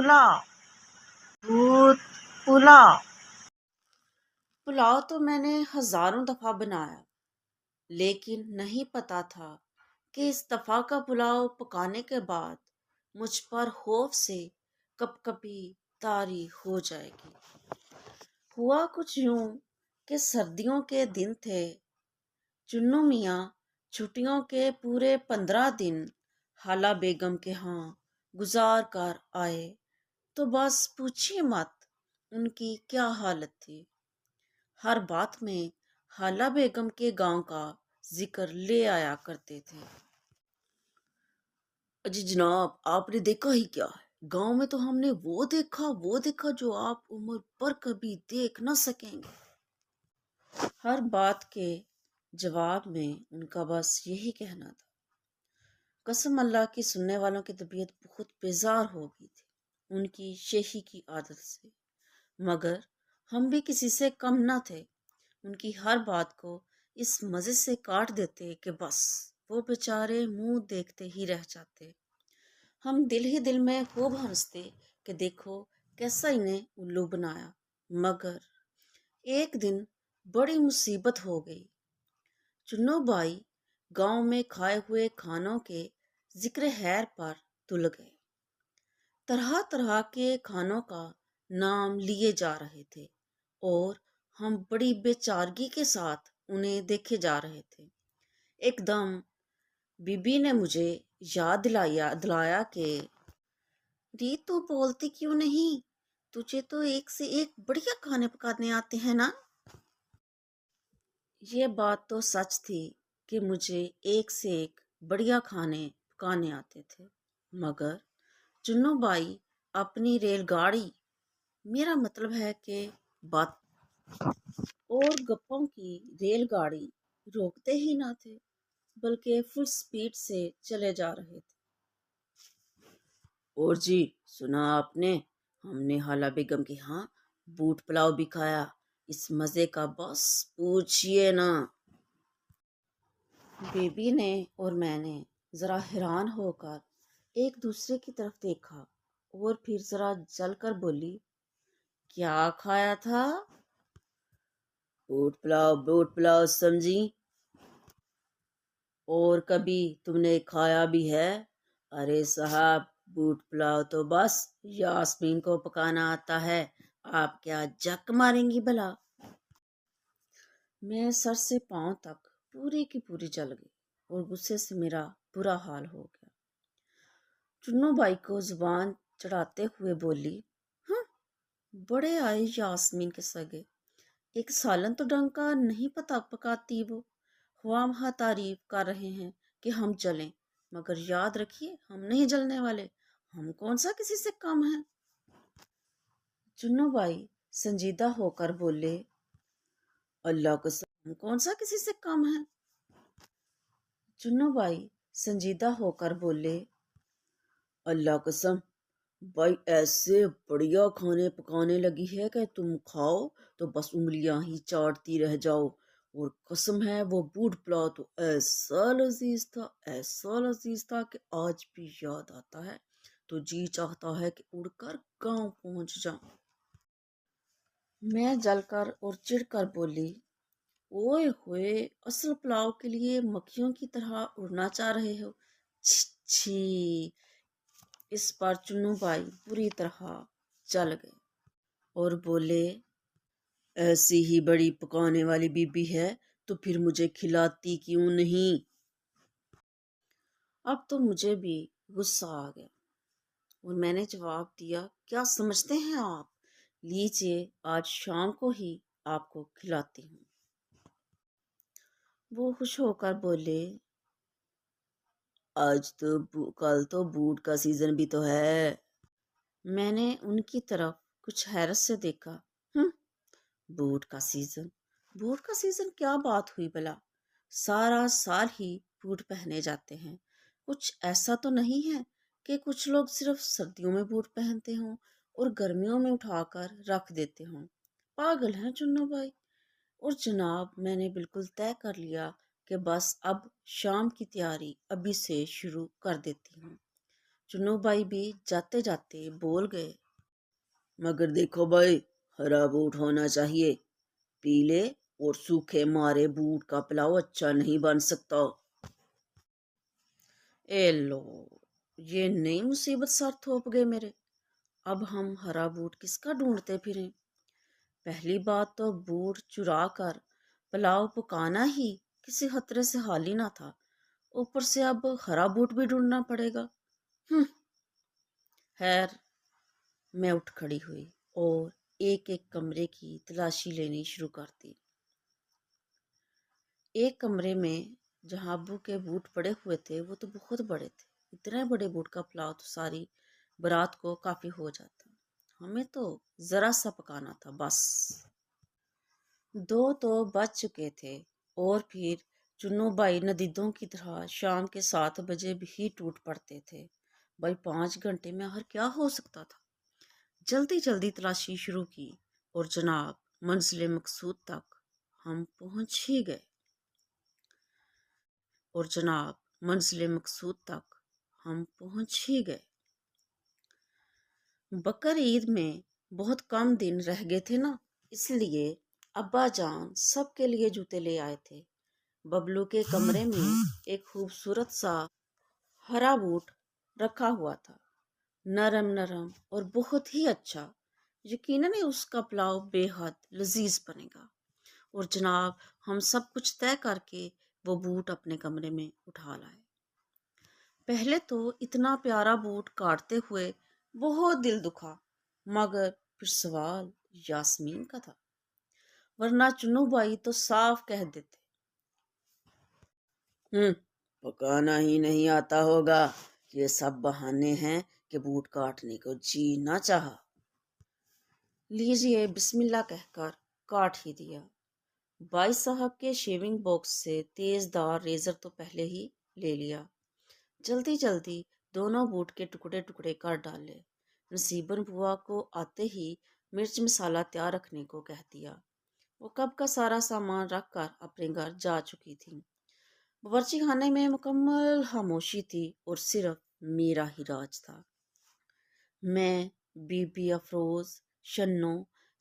पुलाव भूत पुलाव। पुलाव तो मैंने हजारों दफा बनाया, लेकिन नहीं पता था कि इस दफा का पुलाव पकाने के बाद मुझ पर खौफ से कपकपी तारी हो जाएगी। हुआ कुछ यूं कि सर्दियों के दिन थे। चुन्नू मियाँ छुट्टियों के पूरे 15 दिन हाला बेगम के यहाँ गुजार कर आए, तो बस पूछिए मत उनकी क्या हालत थी। हर बात में हाला बेगम के गांव का जिक्र ले आया करते थे। अजी जनाब, आपने देखा ही क्या है, गांव में तो हमने वो देखा जो आप उम्र पर कभी देख न सकेंगे। हर बात के जवाब में उनका बस यही कहना था। कसम अल्लाह की, सुनने वालों की तबीयत बहुत बेजार हो गई थी उनकी शेखी की आदत से, मगर हम भी किसी से कम न थे। उनकी हर बात को इस मज़े से काट देते कि बस वो बेचारे मुंह देखते ही रह जाते। हम दिल ही दिल में खूब हंसते कि देखो कैसा इन्हें उल्लू बनाया। मगर एक दिन बड़ी मुसीबत हो गई। चुन्नू बाई गांव में खाए हुए खानों के जिक्र खैर पर तुल गए। तरह तरह के खानों का नाम लिए जा रहे थे और हम बड़ी बेचारगी के साथ उन्हें देखे जा रहे थे। एकदम बीबी ने मुझे याद दिलाया कि री, तू बोलती क्यों नहीं? तुझे तो एक से एक बढ़िया खाने पकाने आते हैं ना। ये बात तो सच थी कि मुझे एक से एक बढ़िया खाने पकाने आते थे, मगर चुन्नू बाई अपनी रेलगाड़ी, मेरा मतलब है कि बात और गप्पों की रेलगाड़ी रोकते ही ना थे, बल्कि फुल स्पीड से चले जा रहे थे। और जी, सुना आपने, हमने हाला बेगम के यहाँ बूट पुलाव भी खाया। इस मज़े का बस पूछिए ना। बेबी ने और मैंने ज़रा हैरान होकर एक दूसरे की तरफ देखा और फिर ज़रा जलकर बोली, क्या खाया था? बूट पुलाव समझी। और कभी तुमने खाया भी है? अरे साहब, बूट पुलाव तो बस यास्मीन को पकाना आता है, आप क्या जक मारेंगी भला? मैं सर से पांव तक पूरी की पूरी जल गई और गुस्से से मेरा बुरा हाल हो गया। चुन्नू बाई को जुबान चढ़ाते हुए बोली, हाँ, बड़े आए यास्मीन के सगे, एक सालन तो ढंग का नहीं पता पकाती वो। ख्वामखा तारीफ कर रहे हैं कि हम जलें, मगर याद रखिए हम नहीं जलने वाले। हम कौन सा किसी से कम हैं। चुन्नू बाई संजीदा होकर बोले, अल्लाह कसम, हम कौन सा किसी से कम हैं। चुन्नू बाई संजीदा होकर बोले, अल्लाह कसम, भाई ऐसे बढ़िया खाने पकाने लगी है कि तुम खाओ तो बस उंगलियां ही चाटती रह जाओ। और कसम है, वो बूट पुलाव तो ऐसा लजीज था कि आज भी याद आता है तो जी चाहता है कि उड़कर गांव पहुंच जाऊं। मैं जलकर और चिढ़कर बोली, ओए होए, असल पुलाव के लिए मक्खियों की तरह उड़ना चाह रहे हो? छी। इस पर चुन्नू भाई पूरी तरह जल गए और बोले, ऐसी ही बड़ी पकाने वाली बीबी है तो फिर मुझे खिलाती क्यों नहीं? अब तो मुझे भी गुस्सा आ गया और मैंने जवाब दिया, क्या समझते हैं आप? लीजिए, आज शाम को ही आपको खिलाती हूँ। वो खुश होकर बोले, कल तो बूट का सीजन भी तो है। मैंने उनकी तरफ कुछ हैरत से देखा। बूट का सीजन? बूट का सीजन क्या बात हुई भला? सारा साल ही बूट पहने जाते हैं। कुछ ऐसा तो नहीं है कि कुछ लोग सिर्फ सर्दियों में बूट पहनते हों और गर्मियों में उठाकर रख देते हों। पागल हैं चुन्नू भाई। और जनाब, मैंने बिल्कुल तय कर लिया कि बस अब शाम की तैयारी अभी से शुरू कर देती हूँ। चुन्नू भाई भी जाते जाते बोल गए, मगर देखो भाई, हरा बूट होना चाहिए। पीले और सूखे मारे बूट का पुलाव अच्छा नहीं बन सकता। ए लो, ये नई मुसीबत सर थोप गए मेरे। अब हम हरा बूट किसका ढूंढते फिरें? पहली बात तो बूट चुरा कर पुलाव पकाना ही किसी खतरे से हाल ही ना था। ऊपर से अब हरा बूट भी ढूंढना पड़ेगा। हम्म। खैर, मैं उठ खड़ी हुई और एक एक कमरे की तलाशी लेनी शुरू कर दी। एक कमरे में जहाँ अब्बू के बूट पड़े हुए थे वो तो बहुत बड़े थे। इतने बड़े बूट का पुलाव तो सारी बारात को काफी हो जाता। हमें तो जरा सा पकाना था बस। दो तो बज चुके थे और फिर चुन्नू भाई नदीदों की तरह शाम के 7 बजे भी टूट पड़ते थे। भाई 5 घंटे में हर क्या हो सकता था। जल्दी जल्दी तलाशी शुरू की और जनाब मंजिल मकसूद तक हम पहुंच ही गए। और जनाब मंजिल मकसूद तक हम पहुंच ही गए। बकर ईद में बहुत कम दिन रह गए थे ना, इसलिए अब्बा जान सबके लिए जूते ले आए थे। बबलू के कमरे में एक खूबसूरत सा हरा बूट रखा हुआ था, नरम नरम और बहुत ही अच्छा। यकीनन ही उसका पुलाव बेहद लजीज बनेगा। और जनाब हम सब कुछ तय करके वो बूट अपने कमरे में उठा लाए। पहले तो इतना प्यारा बूट काटते हुए बहुत दिल दुखा, मगर फिर सवाल यास्मीन का था, वरना चुन्नू भाई तो साफ कह देते, पकाना ही नहीं आता होगा। ये सब बहाने हैं कि बूट काटने को जी ना चाहा। लीजिए बिस्मिल्लाह कहकर काट ही दिया। भाई साहब के शेविंग बॉक्स से तेजदार रेजर तो पहले ही ले लिया। जल्दी जल्दी दोनों बूट के टुकड़े टुकड़े कर डाले। नसीबन बुआ को आते ही मिर्च मसाला तैयार रखने को कह दिया। वो कब का सारा सामान रख कर अपने घर जा चुकी थी। बावर्ची खाने में मुकम्मल खामोशी थी और सिर्फ मेरा ही राज था। मैं, बीबी अफरोज, शन्नो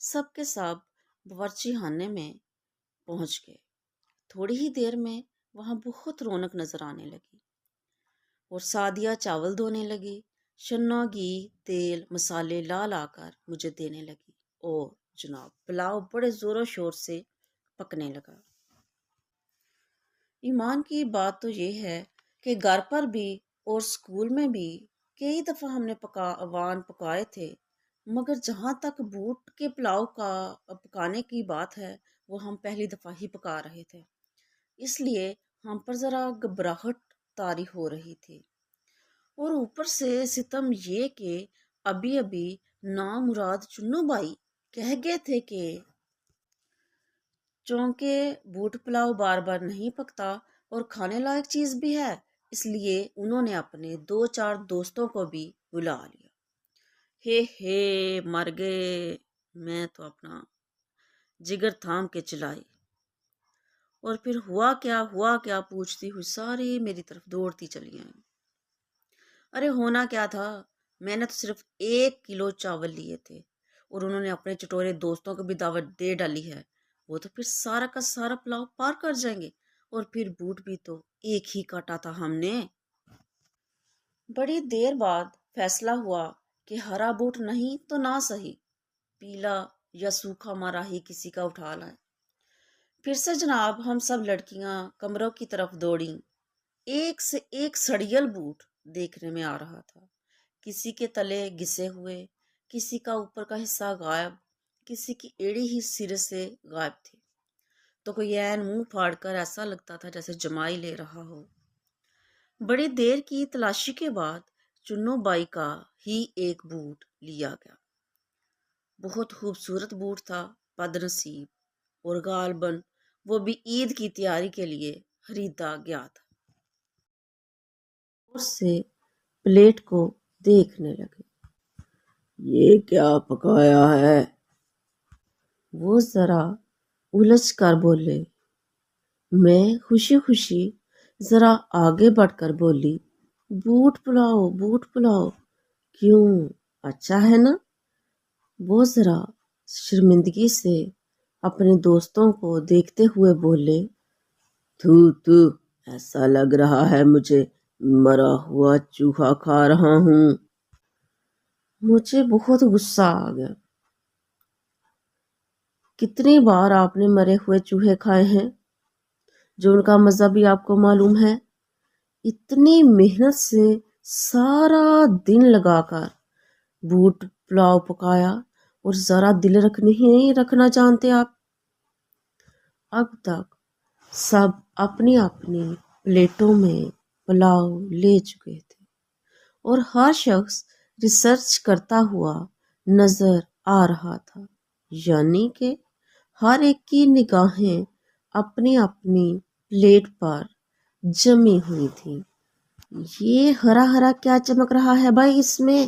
सबके सब बावर्ची खाने में पहुंच गए। थोड़ी ही देर में वहां बहुत रौनक नजर आने लगी और सादिया चावल धोने लगी। शन्नो घी तेल मसाले ला लाकर मुझे देने लगी और जनाब पुलाव बड़े जोरों शोर से पकने लगा। ईमान की बात तो ये है कि घर पर भी और स्कूल में भी कई दफ़ा हमने पकवान पकाए थे, मगर जहाँ तक बूट के पुलाव का पकाने की बात है वो हम पहली दफ़ा ही पका रहे थे। इसलिए हम पर ज़रा घबराहट तारी हो रही थी। और ऊपर से सितम ये कि अभी अभी नामुराद चुन्नू भाई कह गए थे कि चूंकि बूट पुलाव बार बार नहीं पकता और खाने लायक चीज़ भी है, इसलिए उन्होंने अपने 2-4 दोस्तों को भी बुला लिया। हे मर गए। मैं तो अपना जिगर थाम के चिल्लाई और फिर हुआ क्या पूछती हुई सारी मेरी तरफ दौड़ती चली आई। अरे होना क्या था, मैंने तो सिर्फ 1 किलो चावल लिए थे और उन्होंने अपने चटोरे दोस्तों को भी दावत दे डाली है। वो तो फिर सारा का सारा पुलाव पार कर जाएंगे। और फिर बूट भी तो एक ही काटा था हमने। बड़ी देर बाद फैसला हुआ कि हरा बूट नहीं तो ना सही, पीला या सूखा मारा ही किसी का उठा लाए। फिर से जनाब हम सब लड़कियां कमरों की तरफ दौड़ी। एक से एक सड़ियल बूट देखने में आ रहा था। किसी के तले घिसे हुए, किसी का ऊपर का हिस्सा गायब, किसी की एड़ी ही सिरे से गायब थी, तो कोई ऐन मुंह फाड़ कर ऐसा लगता था जैसे जमाई ले रहा हो। बड़ी देर की तलाशी के बाद चुन्नू बाई का ही एक बूट लिया गया। बहुत खूबसूरत बूट था, बदनसीब और गालबन वो भी ईद की तैयारी के लिए खरीदा गया था। उससे प्लेट को देखने लगे। ये क्या पकाया है? वो जरा उलझ कर बोले। मैं खुशी खुशी जरा आगे बढ़कर बोली, بوٹ پلاؤ بوٹ پلاؤ، کیوں، اچھا ہے نا؟ وہ ذرا شرمندگی سے اپنے دوستوں کو دیکھتے ہوئے بولے، تو ایسا لگ رہا ہے مجھے مرا ہوا چوہا کھا رہا ہوں۔ مجھے بہت غصہ آ گیا۔ کتنی بار آپ نے مرے ہوئے چوہے کھائے ہیں جو ان کا مزہ بھی آپ کو معلوم ہے؟ اتنی محنت سے سارا دن لگا کر بوٹ پلاؤ پکایا اور ذرا دل نہیں رکھنا جانتے آپ؟ اب تک سب اپنی اپنی پلیٹوں میں پلاؤ لے چکے تھے اور ہر شخص ریسرچ کرتا ہوا نظر آ رہا تھا، یعنی کہ ہر ایک کی نگاہیں اپنی اپنی پلیٹ پر جمی ہوئی تھی۔ یہ ہرا ہرا کیا چمک رہا ہے بھائی اس میں؟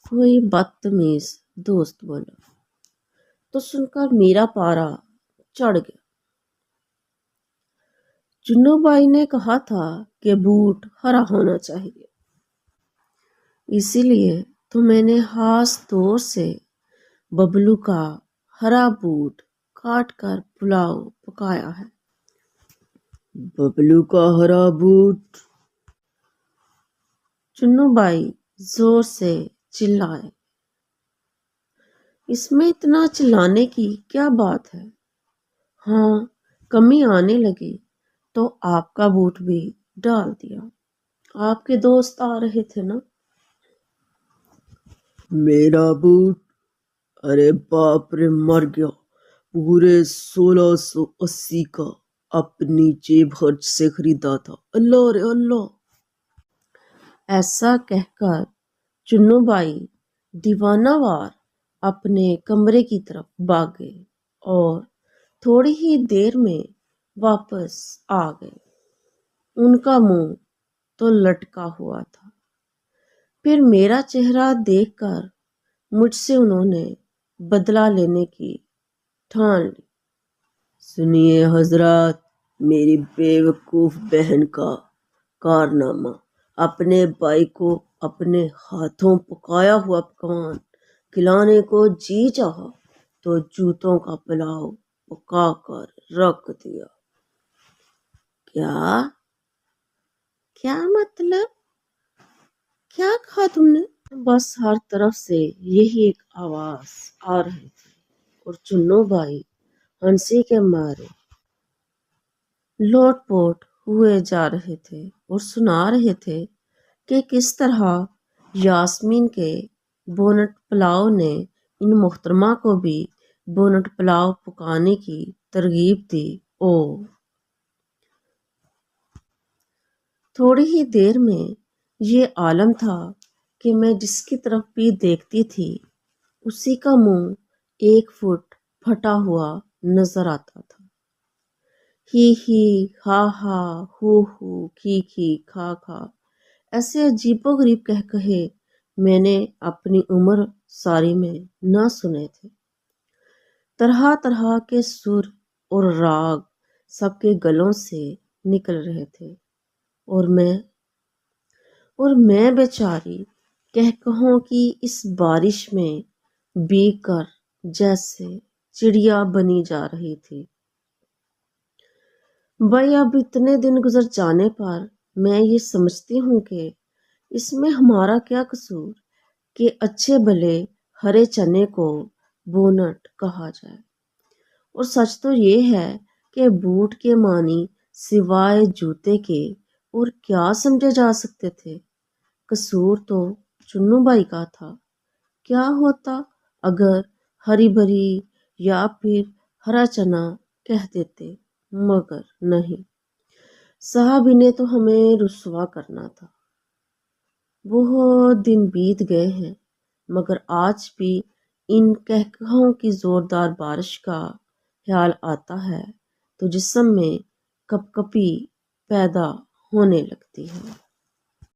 کوئی بدتمیز دوست بولا، تو سن کر میرا پارا چڑھ گیا۔ چنو بھائی نے کہا تھا کہ بوٹ ہرا ہونا چاہیے، اسی لیے تو میں نے خاص طور سے ببلو کا ہرا بوٹ کاٹ کر پلاؤ پکایا ہے۔ ببلو کا ہرا بوٹ، چنو بھائی زور سے چلائے۔ اس میں اتنا چلانے کی کیا بات ہے؟ ہاں، کمی آنے لگی تو آپ کا بوٹ بھی ڈال دیا۔ آپ کے دوست آ رہے تھے نا؟ میرا بوٹ؟ ارے باپ رے، مر گیا، پورے 1680 کا اپنی جیب خرچ سے خریدا تھا، اللہ رے اللہ۔ ایسا کہہ کر چنو بھائی دیوانہ وار اپنے کمرے کی طرف بھاگ گئے اور تھوڑی ہی دیر میں واپس آ گئے۔ ان کا منہ تو لٹکا ہوا تھا۔ پھر میرا چہرہ دیکھ کر مجھ سے انہوں نے بدلہ لینے کی ٹھان لی۔ سنیے حضرات، میری بیوقوف بہن کا کارنامہ، اپنے بھائی کو اپنے ہاتھوں پکایا ہوا پکوان کھلانے کو جی چاہا تو جوتوں کا پلاؤ پکا کر رکھ دیا۔ کیا مطلب؟ کیا کہا تم نے؟ بس ہر طرف سے یہی ایک آواز آ رہی تھی اور چنو بھائی ہنسی کے مارے لوٹ پوٹ ہوئے جا رہے تھے اور سنا رہے تھے کہ کس طرح یاسمین کے بونٹ پلاؤ نے ان محترمہ کو بھی بونٹ پلاؤ پکانے کی ترغیب دی۔ تھوڑی ہی دیر میں یہ عالم تھا کہ میں جس کی طرف بھی دیکھتی تھی اسی کا منہ 1 فٹ پھٹا ہوا نظر آتا تھا۔ ہی ہا ہا ہو کھی کھا کھا، ایسے عجیب و غریب کہے میں نے اپنی عمر ساری میں نہ سنے تھے۔ طرح طرح کے سر اور راگ سب کے گلوں سے نکل رہے تھے اور میں بیچاری کہوں کی اس بارش میں بھیگ کر جیسے چڑیا بنی جا رہی تھی۔ بھائی اب اتنے دن گزر جانے پر میں یہ سمجھتی ہوں کہ اس میں ہمارا کیا قصور کہ اچھے بھلے ہرے چنے کو بونٹ کہا جائے، اور سچ تو یہ ہے کہ بوٹ کے معنی سوائے جوتے کے اور کیا سمجھے جا سکتے تھے؟ قصور تو چنو بھائی کا تھا۔ کیا ہوتا اگر ہری بھری یا پھر ہرا چنا کہہ دیتے، مگر نہیں، صاحب انہیں تو ہمیں رسوا کرنا تھا۔ بہت دن بیت گئے ہیں مگر آج بھی ان کہوں کی زوردار بارش کا خیال آتا ہے تو جسم میں کپ کپی پیدا ہونے لگتی ہے۔